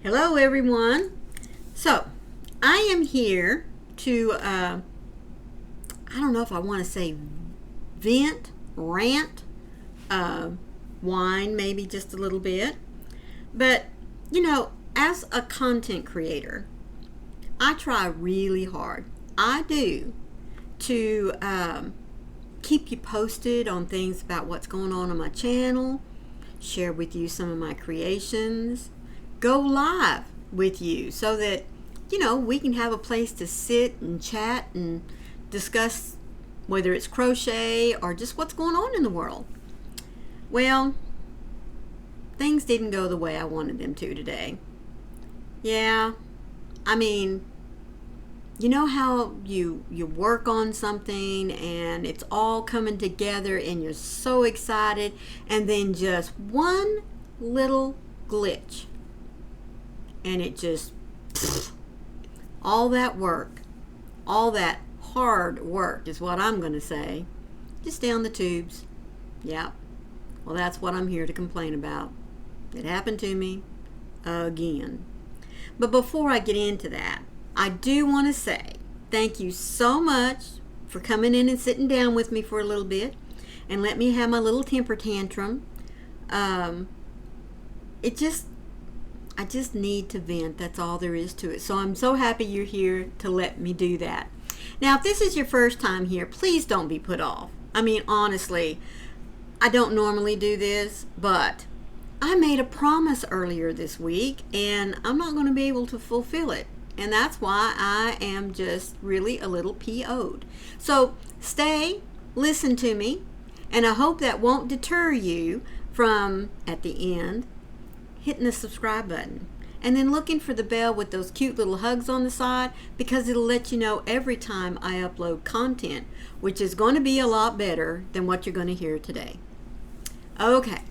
Hello everyone. So I am here to I don't know if I want to say rant, whine maybe just a little bit, but as a content creator, I try really hard. I do to keep you posted on things about what's going on my channel, share with you some of my creations, go live with you so that we can have a place to sit and chat and discuss whether it's crochet or just what's going on in the world. Well, things didn't go the way I wanted them to today. Yeah, I mean, you know how you work on something and it's all coming together and you're so excited, and then just one little glitch and it just all that work, all that hard work is what I'm going to say, just down the tubes. Yeah, well, that's what I'm here to complain about. It happened to me again. But before I get into that, I do want to say thank you so much for coming in and sitting down with me for a little bit and let me have my little temper tantrum. I just need to vent. That's all there is to it. So I'm so happy you're here to let me do that. Now, if this is your first time here, please don't be put off. I mean, honestly, I don't normally do this, but I made a promise earlier this week and I'm not going to be able to fulfill it. And that's why I am just really a little PO'd. So stay, listen to me, and I hope that won't deter you from, at the end, hitting the subscribe button and then looking for the bell with those cute little hugs on the side, because it'll let you know every time I upload content, which is going to be a lot better than what you're going to hear today. Okay,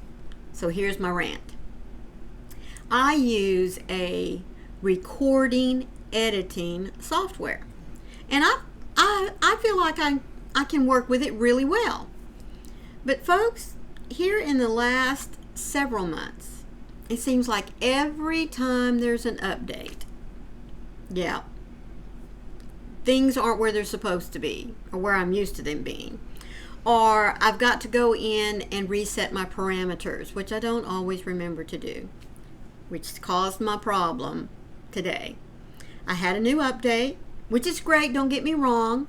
so here's my rant. I use a recording editing software, and I feel like I can work with it really well. But folks, here in the last several months, it seems like every time there's an update, yeah, things aren't where they're supposed to be or where I'm used to them being. Or I've got to go in and reset my parameters, which I don't always remember to do, which caused my problem today. I had a new update, which is great, don't get me wrong,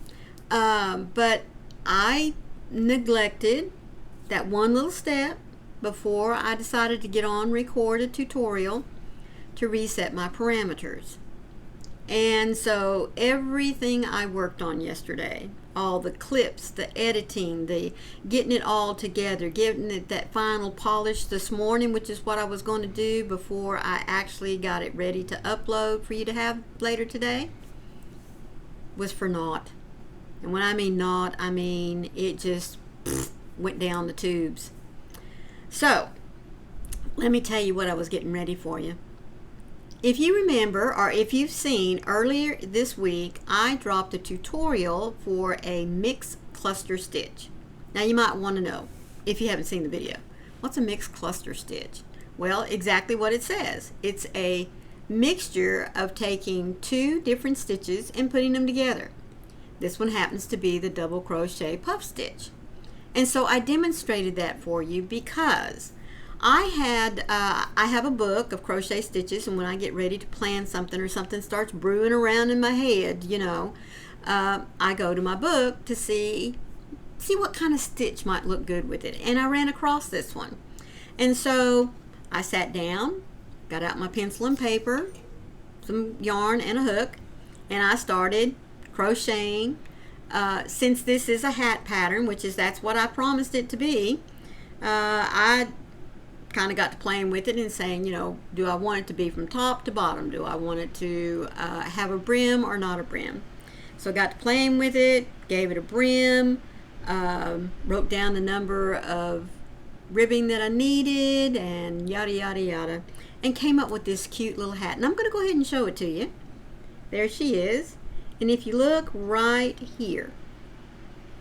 but I neglected that one little step before I decided to get on record a tutorial to reset my parameters. And so everything I worked on yesterday, all the clips, the editing, the getting it all together, getting it that final polish this morning, which is what I was going to do before I actually got it ready to upload for you to have later today, was for naught. And when I mean naught, I mean it just went down the tubes. So let me tell you what I was getting ready for you. If you remember, or if you've seen, earlier this week I dropped a tutorial for a mixed cluster stitch. Now you might want to know, if you haven't seen the video, what's a mixed cluster stitch? Well, exactly what it says. It's a mixture of taking two different stitches and putting them together. This one happens to be the double crochet puff stitch. And so I demonstrated that for you because I have a book of crochet stitches, and when I get ready to plan something or something starts brewing around in my head, I go to my book to see what kind of stitch might look good with it. And I ran across this one. And so I sat down, got out my pencil and paper, some yarn and a hook, and I started crocheting. Since this is a hat pattern, that's what I promised it to be, I kind of got to playing with it and saying, do I want it to be from top to bottom? Do I want it to have a brim or not a brim? So I got to playing with it, gave it a brim, wrote down the number of ribbing that I needed, and yada yada yada, and came up with this cute little hat. And I'm going to go ahead and show it to you. There she is. And if you look right here,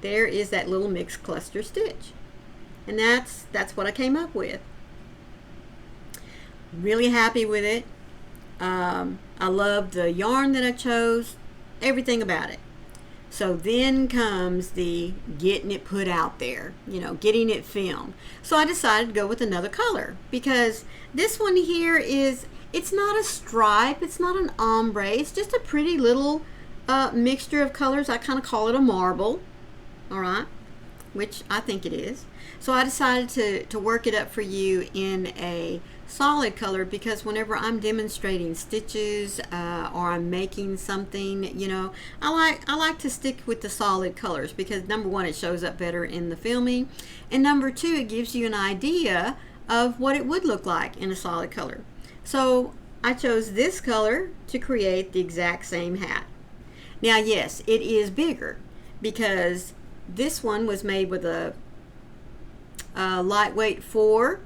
there is that little mixed cluster stitch. And that's what I came up with. Really happy with it. I love the yarn that I chose, everything about it. So then comes the getting it put out there, getting it filmed. So I decided to go with another color because this one here it's not a stripe, it's not an ombre, it's just a pretty little mixture of colors. I kind of call it a marble, all right, which I think it is. So I decided to work it up for you in a solid color because whenever I'm demonstrating stitches or I'm making something, I like to stick with the solid colors because number one, it shows up better in the filming, and number two, it gives you an idea of what it would look like in a solid color. So I chose this color to create the exact same hat. Now yes, it is bigger because this one was made with a lightweight 4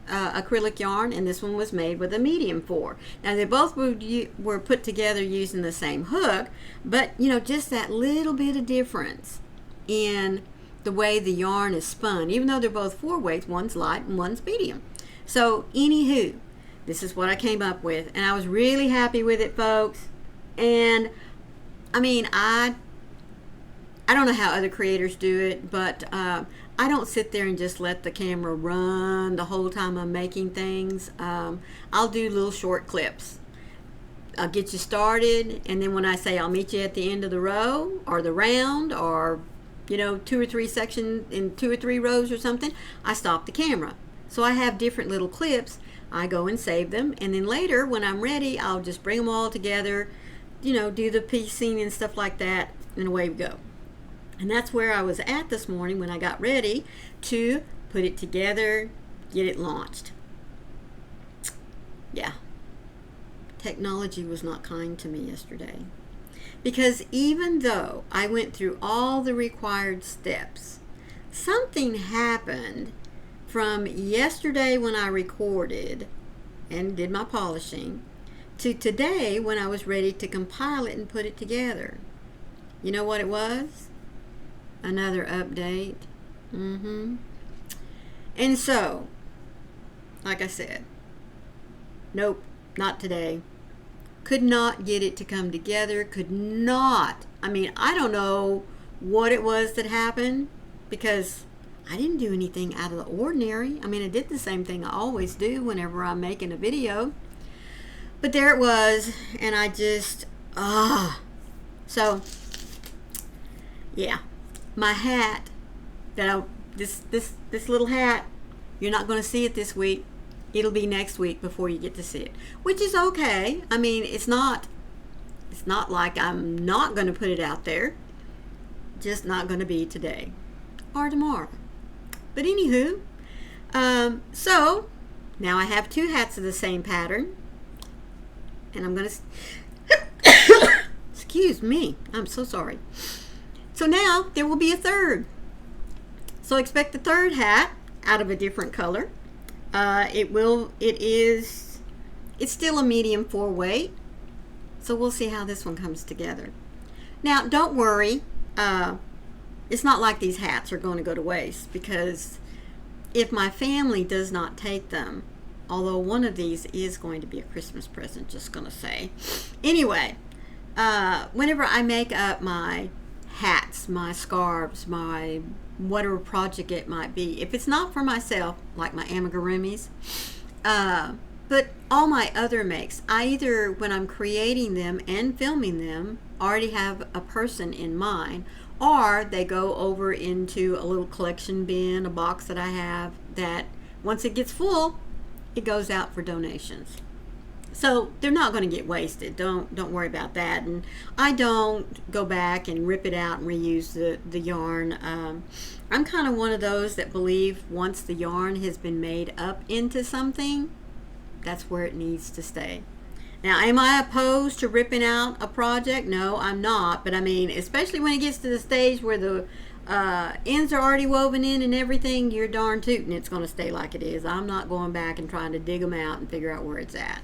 acrylic yarn, and this one was made with a medium 4. Now they both were put together using the same hook, but just that little bit of difference in the way the yarn is spun, even though they're both 4 weights, one's light and one's medium. So anywho, this is what I came up with, and I was really happy with it, folks. And I mean, I don't know how other creators do it, but I don't sit there and just let the camera run the whole time I'm making things. I'll do little short clips. I'll get you started, and then when I say I'll meet you at the end of the row or the round or 2 or 3 sections in 2 or 3 rows or something, I stop the camera. So I have different little clips. I go and save them, and then later when I'm ready, I'll just bring them all together, do the piecing and stuff like that, and away we go. And that's where I was at this morning when I got ready to put it together, get it launched. Yeah, technology was not kind to me yesterday. Because even though I went through all the required steps, something happened from yesterday when I recorded and did my polishing to today when I was ready to compile it and put it together. You know what it was? Another update. And so, like I said, nope, not today. Could not get it to come together. Could not. I mean, I don't know what it was that happened because I didn't do anything out of the ordinary. I mean, I did the same thing I always do whenever I'm making a video. But there it was, and I just, So, yeah. My hat this little hat, you're not going to see it this week. It'll be next week before you get to see it, which is okay. I mean, it's not like I'm not going to put it out there. Just not going to be today or tomorrow. But anywho, so now I have 2 hats of the same pattern, and I'm going to excuse me, I'm so sorry. So now there will be a third. So expect the third hat out of a different color. It's still a medium 4 weight. So we'll see how this one comes together. Now don't worry, it's not like these hats are going to go to waste, because if my family does not take them, although one of these is going to be a Christmas present, just gonna say. Anyway, whenever I make up my hats, my scarves, my whatever project it might be, if it's not for myself, like my amigurumis, but all my other makes, I either, when I'm creating them and filming them, already have a person in mind, or they go over into a little collection bin, a box that I have, that once it gets full, it goes out for donations. So they're not going to get wasted. Don't worry about that. And I don't go back and rip it out and reuse the yarn. I'm kind of one of those that believe once the yarn has been made up into something, that's where it needs to stay. Now, am I opposed to ripping out a project? No, I'm not. But I mean, especially when it gets to the stage where the ends are already woven in and everything, you're darn tootin' it's going to stay like it is. I'm not going back and trying to dig them out and figure out where it's at.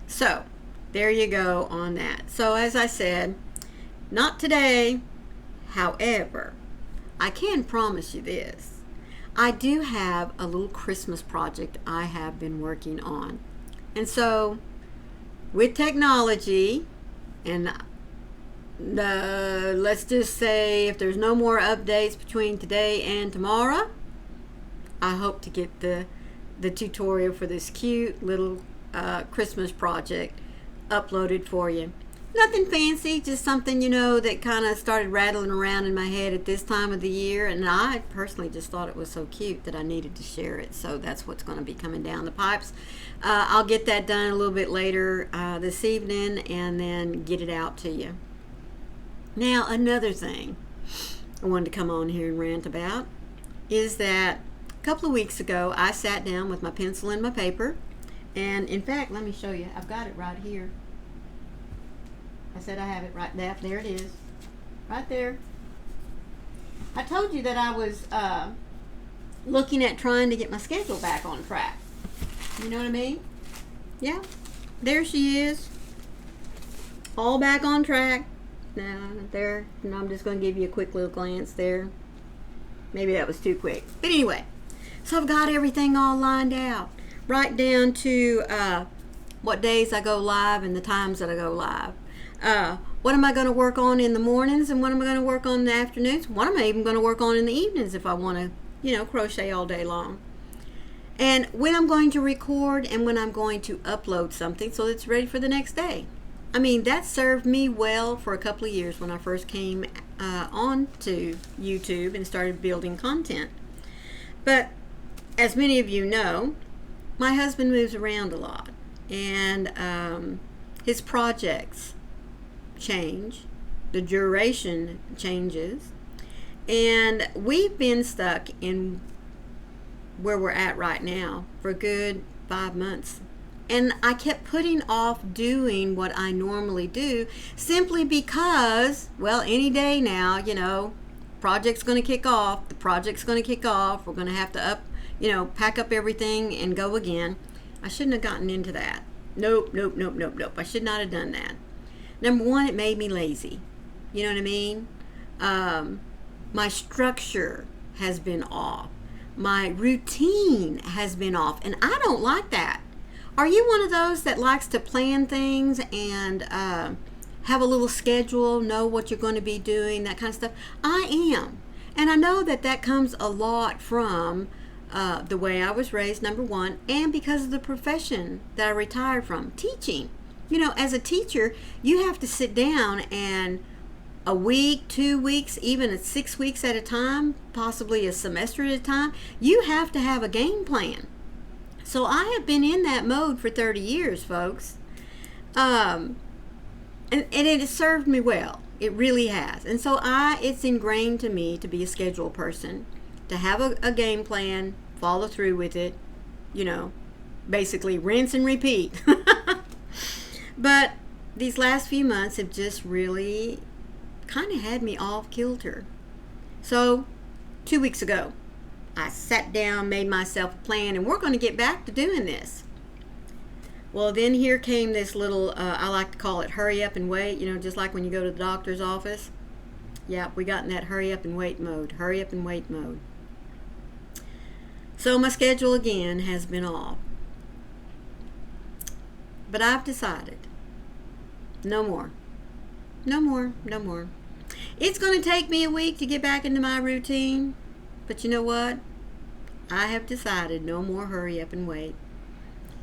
So, there you go on that. So, as I said, not today. However, I can promise you this. I do have a little Christmas project I have been working on. And so, with technology, and let's just say if there's no more updates between today and tomorrow, I hope to get the tutorial for this cute little Christmas project uploaded for you. Nothing fancy, just something, that kind of started rattling around in my head at this time of the year, and I personally just thought it was so cute that I needed to share it. So that's what's going to be coming down the pipes. I'll get that done a little bit later this evening and then get it out to you. Now, another thing I wanted to come on here and rant about is that a couple of weeks ago I sat down with my pencil and my paper, and in fact, let me show you. I've got it right here. I said I have it right there. There it is. Right there. I told you that I was looking at trying to get my schedule back on track. You know what I mean? Yeah. There she is. All back on track. Now, there. And I'm just going to give you a quick little glance there. Maybe that was too quick. But anyway. So I've got everything all lined out. Right down to what days I go live and the times that I go live. What am I going to work on in the mornings and what am I going to work on in the afternoons? What am I even going to work on in the evenings if I want to, crochet all day long? And when I'm going to record and when I'm going to upload something so it's ready for the next day. I mean, that served me well for a couple of years when I first came on to YouTube and started building content. But as many of you know, my husband moves around a lot, and his projects change, the duration changes, and we've been stuck in where we're at right now for a good 5 months. And I kept putting off doing what I normally do simply because, well, any day now, project's going to kick off, the project's going to kick off, we're going to have to pack up everything and go again. I shouldn't have gotten into that. Nope. I should not have done that. Number one, it made me lazy. You know what I mean? My structure has been off. My routine has been off. And I don't like that. Are you one of those that likes to plan things and have a little schedule, know what you're going to be doing, that kind of stuff? I am. And I know that comes a lot from the way I was raised, number one, and because of the profession that I retired from, teaching. As a teacher, you have to sit down and a week, 2 weeks, even 6 weeks at a time, possibly a semester at a time, you have to have a game plan. So I have been in that mode for 30 years, folks. And it has served me well. It really has. And so it's ingrained to me to be a schedule person, to have a game plan, follow through with it, basically rinse and repeat. But these last few months have just really kind of had me off kilter. So 2 weeks ago, I sat down, made myself a plan, and we're going to get back to doing this. Well, then here came this little, I like to call it hurry up and wait, just like when you go to the doctor's office. Yeah, we got in that hurry up and wait mode. So my schedule again has been off. But I've decided, no more. It's going to take me a week to get back into my routine. But you know what? I have decided no more hurry up and wait.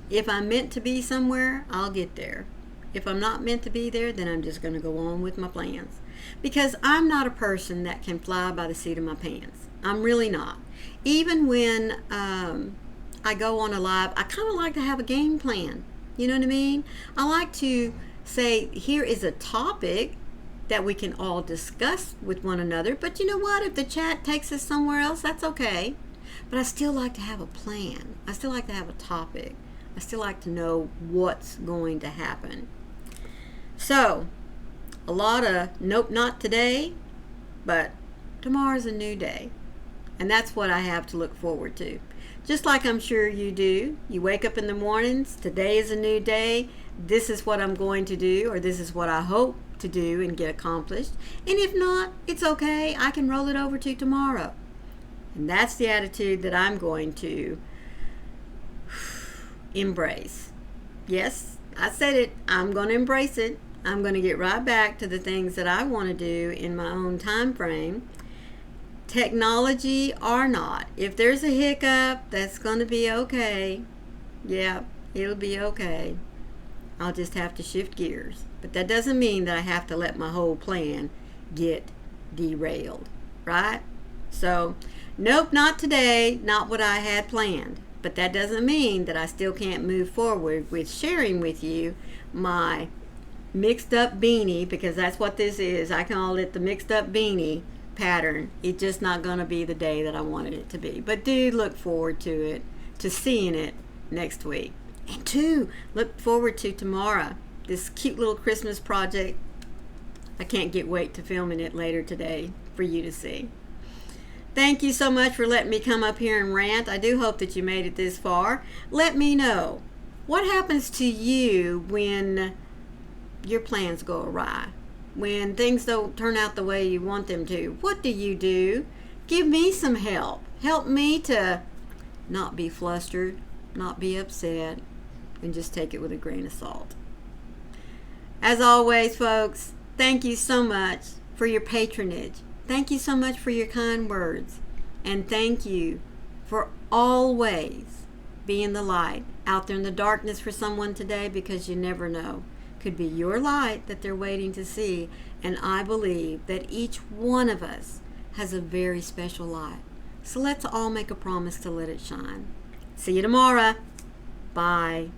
If I'm meant to be somewhere, I'll get there. If I'm not meant to be there, then I'm just going to go on with my plans. Because I'm not a person that can fly by the seat of my pants. I'm really not. Even when I go on a live, I kind of like to have a game plan. You know what I mean? I like to say, here is a topic that we can all discuss with one another. But you know what? If the chat takes us somewhere else, that's okay. But I still like to have a plan. I still like to have a topic. I still like to know what's going to happen. So, a lot of, nope, not today, but tomorrow's a new day. And that's what I have to look forward to. Just like I'm sure you do. You wake up in the mornings, today is a new day, this is what I'm going to do, or this is what I hope to do and get accomplished. And if not, it's okay. I can roll it over to tomorrow. And that's the attitude that I'm going to embrace. Yes, I said it, I'm going to embrace it. I'm going to get right back to the things that I want to do in my own time frame. Technology or not. If there's a hiccup, that's going to be okay. Yeah, it'll be okay. I'll just have to shift gears. But that doesn't mean that I have to let my whole plan get derailed, right? So, nope, not today, not what I had planned. But that doesn't mean that I still can't move forward with sharing with you my mixed up beanie, because that's what this is. I call it the mixed up beanie pattern. It's just not going to be the day that I wanted it to be. But do look forward to it, to seeing it next week. And two, look forward to tomorrow. This cute little Christmas project. I can't wait to filming it later today for you to see. Thank you so much for letting me come up here and rant. I do hope that you made it this far. Let me know, what happens to you when your plans go awry? When things don't turn out the way you want them to? What do you do? Give me some help. Help me to not be flustered, not be upset, and just take it with a grain of salt. As always, folks, thank you so much for your patronage. Thank you so much for your kind words. And thank you for always being the light out there in the darkness for someone today, because you never know. Could be your light that they're waiting to see. And I believe that each one of us has a very special light. So let's all make a promise to let it shine. See you tomorrow. Bye.